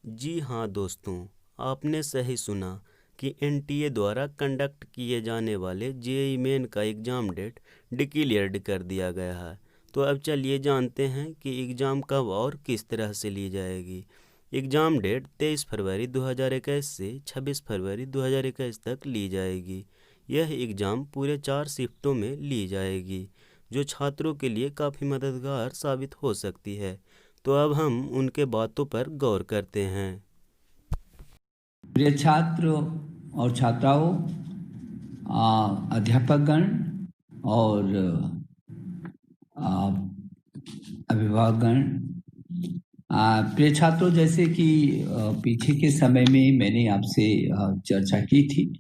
जी हाँ दोस्तों, आपने सही सुना कि एनटीए द्वारा कंडक्ट किए जाने वाले जेईई मेन का एग्ज़ाम डेट डिक्लेयर्ड कर दिया गया है। तो अब चलिए जानते हैं कि एग्ज़ाम कब और किस तरह से ली जाएगी। एग्ज़ाम डेट 23 फरवरी 2021 से 26 फरवरी 2021 तक ली जाएगी। यह एग्ज़ाम पूरे 4 शिफ्टों में ली जाएगी, जो छात्रों के लिए काफ़ी मददगार साबित हो सकती है। तो अब हम उनके बातों पर गौर करते हैं। प्रिय छात्र और छात्राओं, अध्यापकगण और अभिभावकगण, प्रिय छात्रों, जैसे कि पीछे के समय में मैंने आपसे चर्चा की थी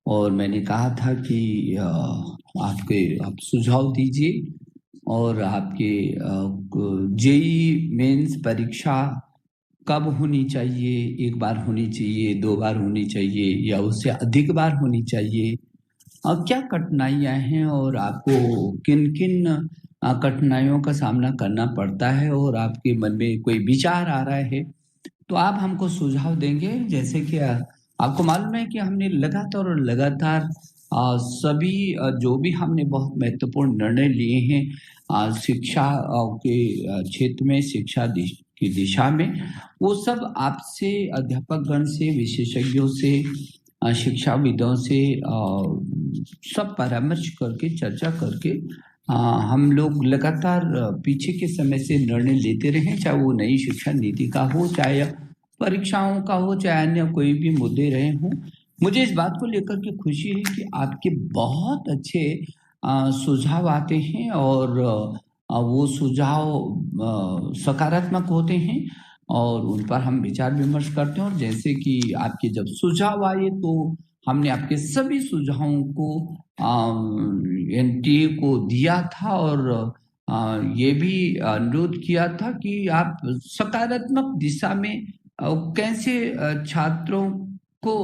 और मैंने कहा था कि आप सुझाव दीजिए और आपके जेईई मेंस परीक्षा कब होनी चाहिए, एक बार होनी चाहिए, 2 बार होनी चाहिए या उससे अधिक बार होनी चाहिए। क्या कठिनाइयाँ हैं और आपको किन-किन कठिनाइयों का सामना करना पड़ता है और आपके मन में कोई विचार आ रहा है, तो आप हमको सुझाव देंगे। जैसे कि आपको मालूम है कि हमने लगातार और लगातार सभी जो भी हमने बहुत महत्वपूर्ण निर्णय लिए हैं शिक्षा के क्षेत्र में, शिक्षा की दिशा में, वो सब आपसे, अध्यापकगण से, विशेषज्ञों से, शिक्षाविदों से सब परामर्श करके, चर्चा करके हम लोग लगातार पीछे के समय से निर्णय लेते रहे हैं, चाहे वो नई शिक्षा नीति का हो, चाहे परीक्षाओं का हो, चाहे अन्य कोई भी मुद्दे रहे हों। मुझे इस बात को लेकर के खुशी है कि आपके बहुत अच्छे सुझाव आते हैं और वो सुझाव सकारात्मक होते हैं और उन पर हम विचार विमर्श करते हैं। और जैसे कि आपके जब सुझाव आए तो हमने आपके सभी सुझावों को एनटीए को दिया था और ये भी अनुरोध किया था कि आप सकारात्मक दिशा में कैसे छात्रों को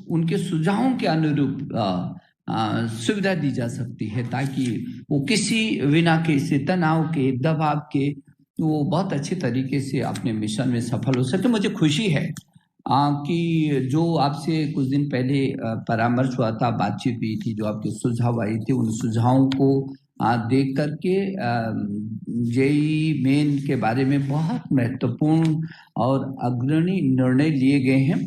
उनके सुझावों के अनुरूप सुविधा दी जा सकती है, ताकि वो किसी बिना किसी तनाव के, दबाव के, वो बहुत अच्छे तरीके से अपने मिशन में सफल हो सके। मुझे खुशी है कि जो आपसे कुछ दिन पहले परामर्श हुआ था, बातचीत हुई थी, जो आपके सुझाव आए थे, उन सुझावों को देख करके जेईई मेन के बारे में बहुत महत्वपूर्ण और अग्रणी निर्णय लिए गए हैं।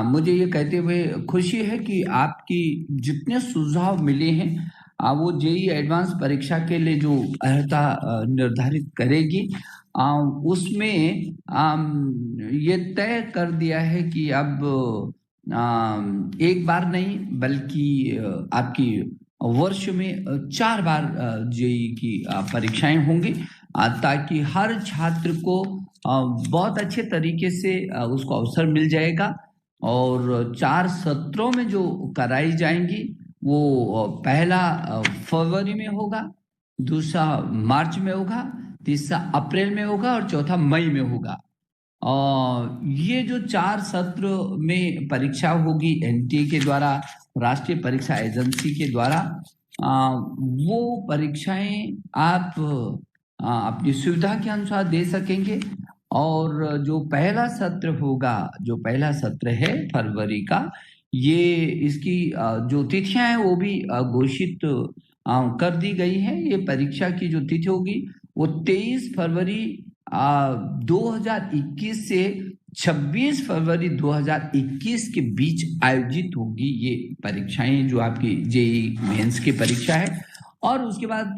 मुझे ये कहते हुए खुशी है कि आपकी जितने सुझाव मिले हैं वो जेईई एडवांस परीक्षा के लिए जो अर्हता निर्धारित करेगी, उसमें ये तय कर दिया है कि अब एक बार नहीं बल्कि आपकी वर्ष में 4 बार जेईई की परीक्षाएं होंगी, ताकि हर छात्र को बहुत अच्छे तरीके से उसको अवसर मिल जाएगा। और 4 सत्रों में जो कराई जाएंगी वो पहला फरवरी में होगा, दूसरा मार्च में होगा, तीसरा अप्रैल में होगा और चौथा मई में होगा। ये जो 4 सत्र में परीक्षा होगी एनटीए के द्वारा, राष्ट्रीय परीक्षा एजेंसी के द्वारा, वो परीक्षाएं आप अपनी सुविधा के अनुसार दे सकेंगे। और जो पहला सत्र होगा, जो पहला सत्र है फरवरी का, ये इसकी जो तिथियां हैं वो भी घोषित कर दी गई है। ये परीक्षा की जो तिथि होगी वो 23 फरवरी 2021 से 26 फरवरी 2021 के बीच आयोजित होगी ये परीक्षाएं, जो आपकी जेईई मेंस की परीक्षा है। और उसके बाद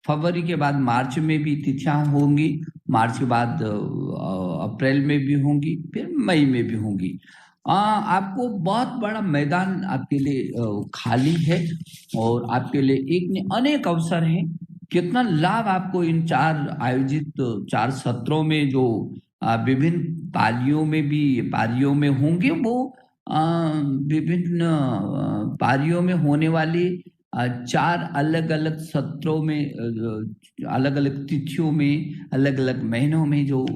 फरवरी के बाद मार्च में भी तिथियां होंगी, मार्च के बाद अप्रैल में भी होंगी, फिर मई में भी होंगी। आपको बहुत बड़ा मैदान आपके लिए खाली है और आपके लिए एक नहीं अनेक अवसर हैं। कितना लाभ आपको इन 4 आयोजित 4 सत्रों में, जो विभिन्न पारियों में होंगे, वो विभिन्न पारियों में होने वाली 4 अलग-अलग सत्रों में, अलग-अलग तिथियों में, अलग-अलग महीनों में जो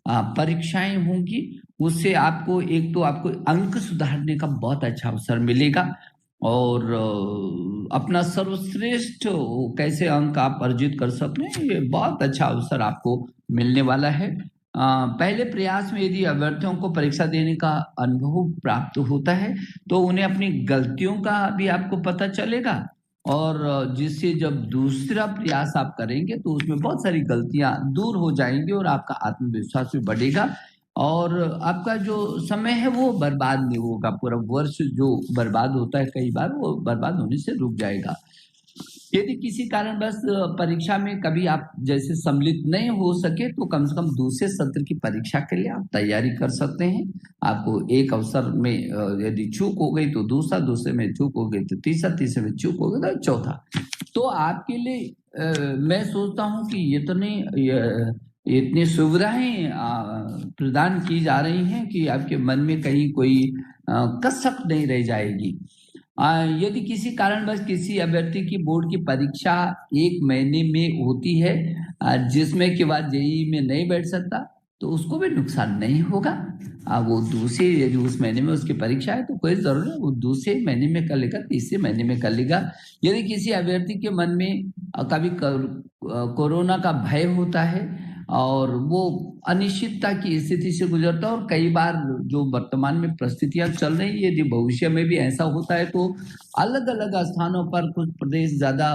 परीक्षाएं होंगी, उससे आपको एक तो आपको अंक सुधारने का बहुत अच्छा अवसर मिलेगा और अपना सर्वश्रेष्ठ कैसे अंक आप अर्जित कर सकते हैं, ये बहुत अच्छा अवसर आपको मिलने वाला है। पहले प्रयास में यदि अभ्यर्थियों को परीक्षा देने का अनुभव प्राप्त होता है तो उन्हें अपनी गलतियों का भी आपको पता चलेगा, और जिससे जब दूसरा प्रयास आप करेंगे तो उसमें बहुत सारी गलतियां दूर हो जाएंगी और आपका आत्मविश्वास भी बढ़ेगा, और आपका जो समय है वो बर्बाद नहीं होगा। पूरा वर्ष जो बर्बाद होता है कई बार, वो बर्बाद होने से रुक जाएगा। यदि किसी कारणवश परीक्षा में कभी आप जैसे सम्मिलित नहीं हो सके तो कम से कम दूसरे सत्र की परीक्षा के लिए आप तैयारी कर सकते हैं। आपको एक अवसर में यदि चूक हो गई तो दूसरा, दूसरे में चूक हो गई तो तीसरा, तीसरे में चूक हो गई तो चौथा। तो आपके लिए मैं सोचता हूँ कि इतनी सुविधाएं प्रदान की जा रही हैं कि आपके मन में कहीं कोई कसक नहीं रह जाएगी। यदि किसी कारणवश किसी अभ्यर्थी की बोर्ड की परीक्षा 1 महीने में होती है जिसमें के बाद जेईई में नहीं बैठ सकता, तो उसको भी नुकसान नहीं होगा। वो दूसरे, यदि उस महीने में उसकी परीक्षा है तो कोई जरूरत नहीं, वो दूसरे महीने में कर लेगा, तीसरे महीने में कर लेगा। यदि किसी अभ्यर्थी के मन में कभी कोरोना का भय होता है और वो अनिश्चितता की स्थिति से गुजरता है, और कई बार जो वर्तमान में परिस्थितियां चल रही है, यदि भविष्य में भी ऐसा होता है तो अलग अलग स्थानों पर कुछ प्रदेश ज्यादा,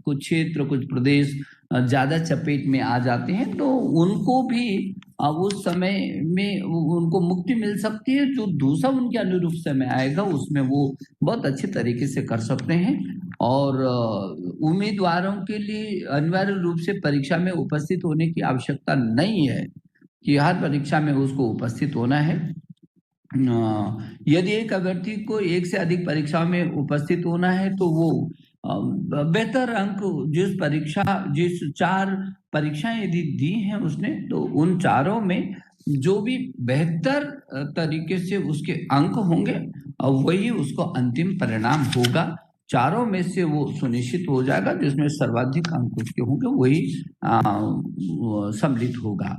कुछ क्षेत्र, कुछ प्रदेश ज्यादा चपेट में आ जाते हैं, तो उनको भी उस समय में उनको मुक्ति मिल सकती है। जो दूसरा उनके अनुरूप समय आएगा उसमें वो बहुत अच्छे तरीके से कर सकते हैं। और उम्मीदवारों के लिए अनिवार्य रूप से परीक्षा में उपस्थित होने की आवश्यकता नहीं है कि हर परीक्षा में उसको उपस्थित होना है। यदि एक अभ्यर्थी को एक से अधिक परीक्षा में उपस्थित होना है तो वो बेहतर अंक, जिस 4 परीक्षाएं यदि दी हैं उसने, तो उन चारों में जो भी बेहतर तरीके से उसके अंक होंगे वही उसको अंतिम परिणाम होगा। चारों में से वो सुनिश्चित हो जाएगा, जिसमें सर्वाधिक अंक उसके होंगे वही सम्मिलित होगा।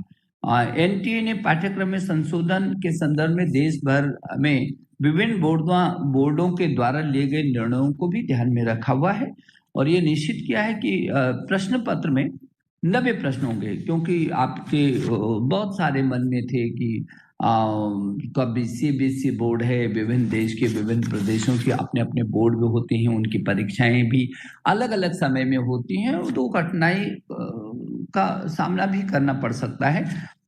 एनटीए ने पाठ्यक्रम में संशोधन के संदर्भ में देश भर में विभिन्न बोर्डों के द्वारा लिए गए निर्णयों को भी ध्यान में रखा हुआ है, और ये निश्चित किया है कि प्रश्न पत्र में 90 प्रश्न होंगे, क्योंकि आपके बहुत सारे मन में थे कि कभी सीबीएसई बोर्ड है, विभिन्न देश के विभिन्न प्रदेशों के अपने अपने बोर्ड भी होते हैं, उनकी परीक्षाएं भी अलग अलग समय में होती हैं, तो कठिनाई का सामना भी करना पड़ सकता है।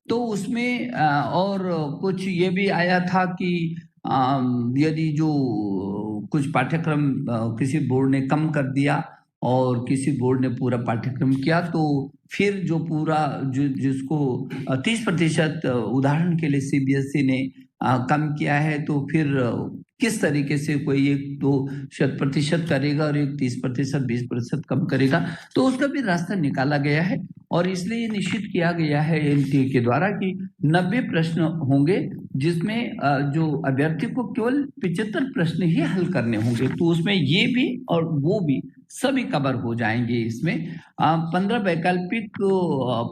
तो उसमें और कुछ ये भी आया था कि यदि जो कुछ पाठ्यक्रम किसी बोर्ड ने कम कर दिया और किसी बोर्ड ने पूरा पाठ्यक्रम किया, तो फिर जो पूरा जिसको 30% उदाहरण के लिए सीबीएसई ने कम किया है, तो फिर किस तरीके से कोई एक 2% करेगा और एक 30%, 20% कम करेगा, तो उसका भी रास्ता निकाला गया है। और इसलिए ये निश्चित किया गया है एनटीए के द्वारा कि 90 प्रश्न होंगे, जिसमें जो अभ्यर्थी को केवल 75 प्रश्न ही हल करने होंगे, तो उसमें ये भी और वो भी सभी कवर हो जाएंगे। इसमें 15 वैकल्पिक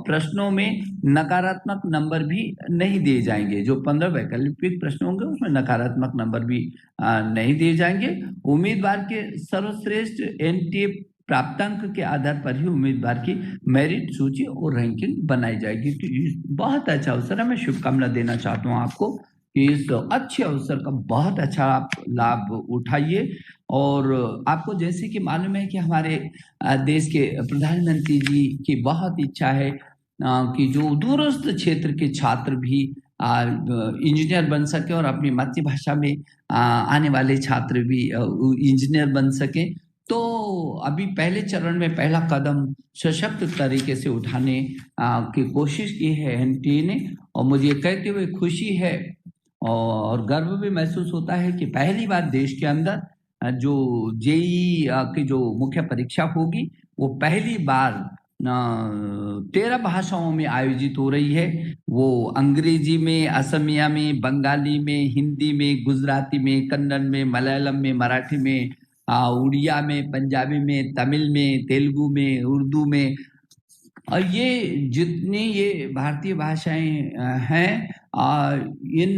प्रश्नों में नकारात्मक नंबर भी नहीं दिए जाएंगे। जो 15 वैकल्पिक प्रश्न होंगे उसमें नकारात्मक नंबर भी नहीं दिए जाएंगे। उम्मीदवार के सर्वश्रेष्ठ एनटीए प्राप्तांक के आधार पर ही उम्मीदवार की मेरिट सूची और रैंकिंग बनाई जाएगी। तो बहुत अच्छा अवसर है, मैं शुभकामना देना चाहता हूँ आपको कि इस अच्छे अवसर का बहुत अच्छा आप लाभ उठाइए। और आपको जैसे कि मालूम है कि हमारे देश के प्रधानमंत्री जी की बहुत इच्छा है कि जो दूरस्थ क्षेत्र के छात्र भी इंजीनियर बन सके और अपनी मातृभाषा में आने वाले छात्र भी इंजीनियर बन सके। तो अभी पहले चरण में पहला कदम सशक्त तरीके से उठाने की कोशिश की है एनटीए ने, और मुझे कहते हुए खुशी है और गर्व भी महसूस होता है कि पहली बार देश के अंदर जो जेईई की जो मुख्य परीक्षा होगी वो पहली बार 13 भाषाओं में आयोजित हो रही है। वो अंग्रेजी में, असमिया में, बंगाली में, हिंदी में, गुजराती में, कन्नड़ में, मलयालम में, मराठी में, उड़िया में, पंजाबी में, तमिल में, तेलुगु में, उर्दू में, और ये जितनी ये भारतीय भाषाएं हैं, इन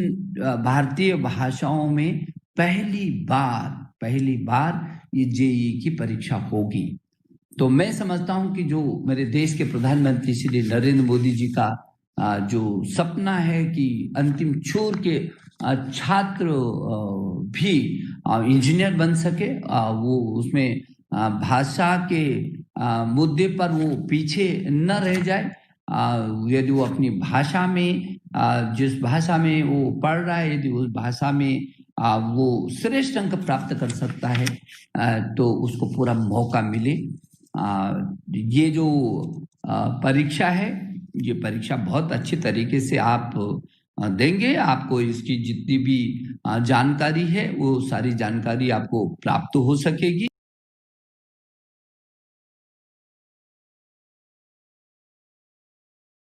भारतीय भाषाओं में पहली बार ये जेईई की परीक्षा होगी। तो मैं समझता हूं कि जो मेरे देश के प्रधानमंत्री श्री नरेंद्र मोदी जी का जो सपना है कि अंतिम छोर के छात्र भी इंजीनियर बन सके, वो उसमें भाषा के मुद्दे पर वो पीछे न रह जाए। यदि वो अपनी भाषा में जिस भाषा में वो पढ़ रहा है, यदि उस भाषा में वो श्रेष्ठ अंक प्राप्त कर सकता है, तो उसको पूरा मौका मिले। ये जो परीक्षा है, ये परीक्षा बहुत अच्छे तरीके से आप देंगे। आपको इसकी जितनी भी जानकारी है, वो सारी जानकारी आपको प्राप्त हो सकेगी।